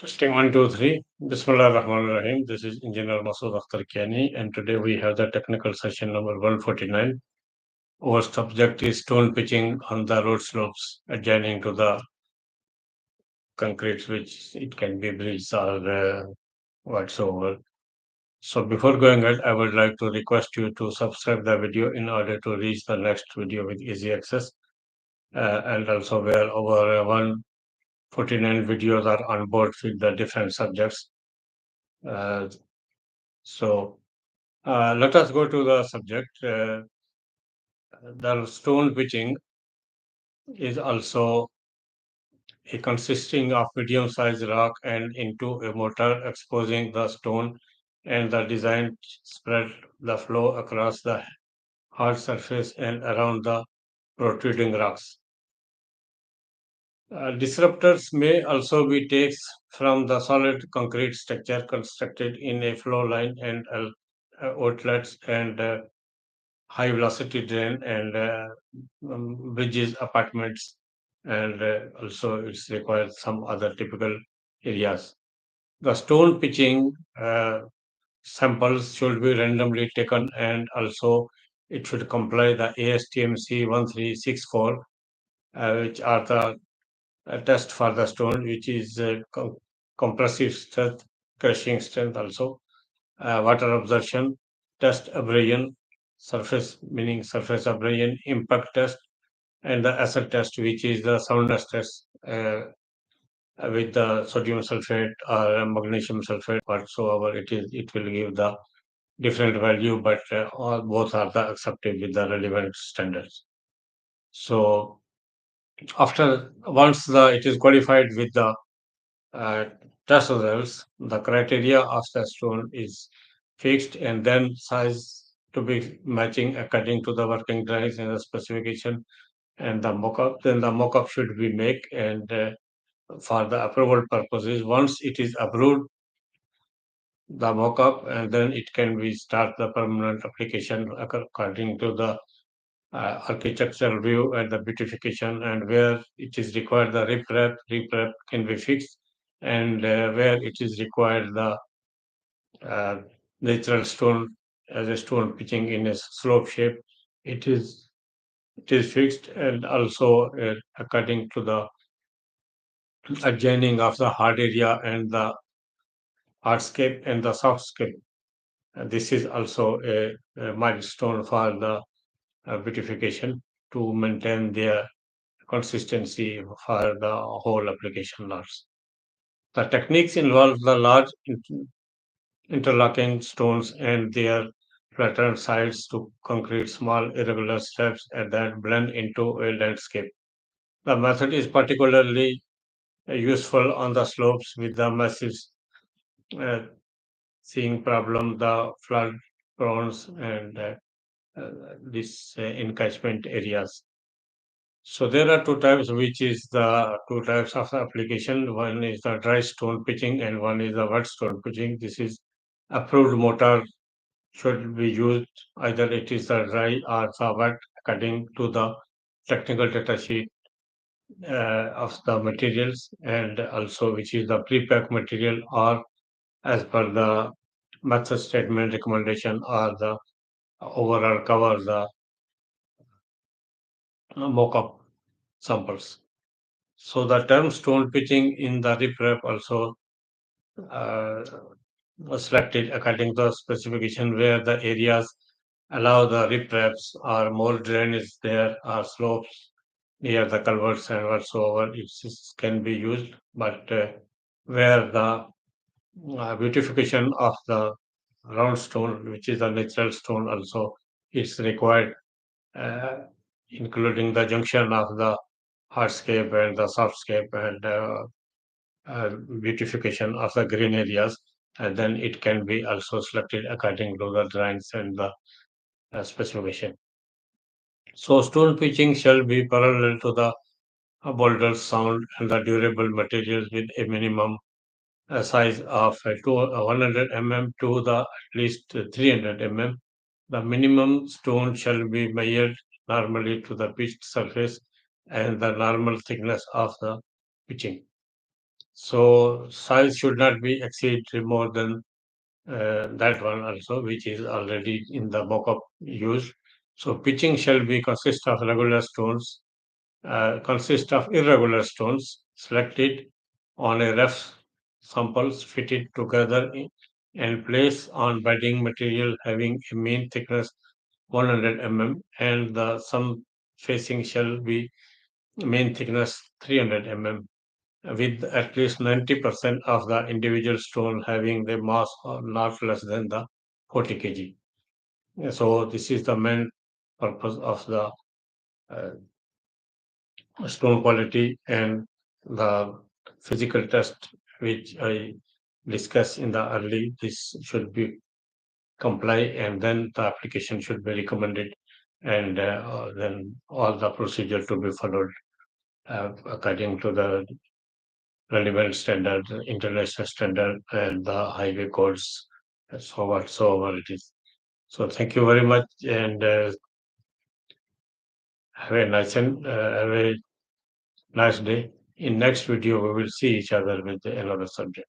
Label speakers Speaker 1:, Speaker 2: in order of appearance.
Speaker 1: Testing one, two, three. Bismillah Rahman Rahim. This is Engineer Masood Akhtar Kiani, and today we have the technical session number 149. Our subject is stone pitching on the road slopes adjoining to the concrete, which it can be bridges or whatsoever. So before going ahead, I would like to request you to subscribe the video in order to reach the next video with easy access. And also where over 149 videos are on board with the different subjects. Uh, so let us go to the subject. The stone pitching is also a consisting of medium-sized rock and into a mortar, exposing the stone and the design spread the flow across the hard surface and around the protruding rocks. Disruptors may also be takes from the solid concrete structure constructed in a flow line and outlets and high velocity drain and bridges, apartments, and also it's required some other typical areas. The stone pitching samples should be randomly taken and also it should comply the ASTMC 1364, which are the test for the stone, which is compressive strength, crushing strength also, water absorption, test abrasion, surface meaning surface abrasion, impact test, and the acid test, which is the soundness test with the sodium sulfate or magnesium sulfate whatsoever it is. It will give the different value, but all both are the accepted with the relevant standards. So after once the it is qualified with the uh, test results, the criteria of the stone is fixed and then size to be matching according to the working drawings and the specification and the mock-up. Then the mock-up should be made and for the approval purposes. Once it is approved, the mock-up and then it can be start the permanent application according to the architectural view and the beautification, and where it is required the reprep can be fixed, and where it is required the uh, natural stone as a stone pitching in a slope shape, it is it is fixed, and also according to the adjoining of the hard area and the hardscape and the softscape. This is also a milestone for the beautification to maintain their consistency for the whole application lots. The techniques involve the large interlocking stones and their flattened sides to concrete small irregular steps that blend into a landscape. The method is particularly useful on the slopes with the massive uh, seeing problem, the flood prawns and this encashment areas. So there are two types, which is the two types of application. One is the dry stone pitching and one is the wet stone pitching. This is approved mortar should be used either it is the dry or the wet according to the technical data sheet of the materials, and also which is the pre-pack material or as per the method statement recommendation or the overall cover the mock-up samples. So the term stone pitching in the riprap also uh, was selected according to the specification where the areas allow the ripraps or more drainage there are slopes near the culverts and whatsoever can be used, but where the beautification of the round stone, which is a natural stone, also is required, uh, including the junction of the hardscape and the softscape and beautification of the green areas, and then it can be also selected according to the drawings and the specification. So stone pitching shall be parallel to the boulders sound and the durable materials with a minimum size of 100 to the at least 300 The minimum stone shall be measured normally to the pitched surface and the normal thickness of the pitching. So size should not be exceed more than that one also, which is already in the mock-up use. So pitching shall be consist of irregular stones selected on a rough samples fitted together and placed on bedding material having a mean thickness 100 mm and the some facing shall be mean thickness 300 mm with at least 90% of the individual stone having the mass not less than the 40 kg. So this is the main purpose of the uh, stone quality and the physical test which I discussed in the early. This should be comply and then the application should be recommended and then all the procedure to be followed according to the relevant standard, international standard, and the highway codes, so whatsoever it is. So thank you very much, and have a nice day. In next video, we will see each other with another subject.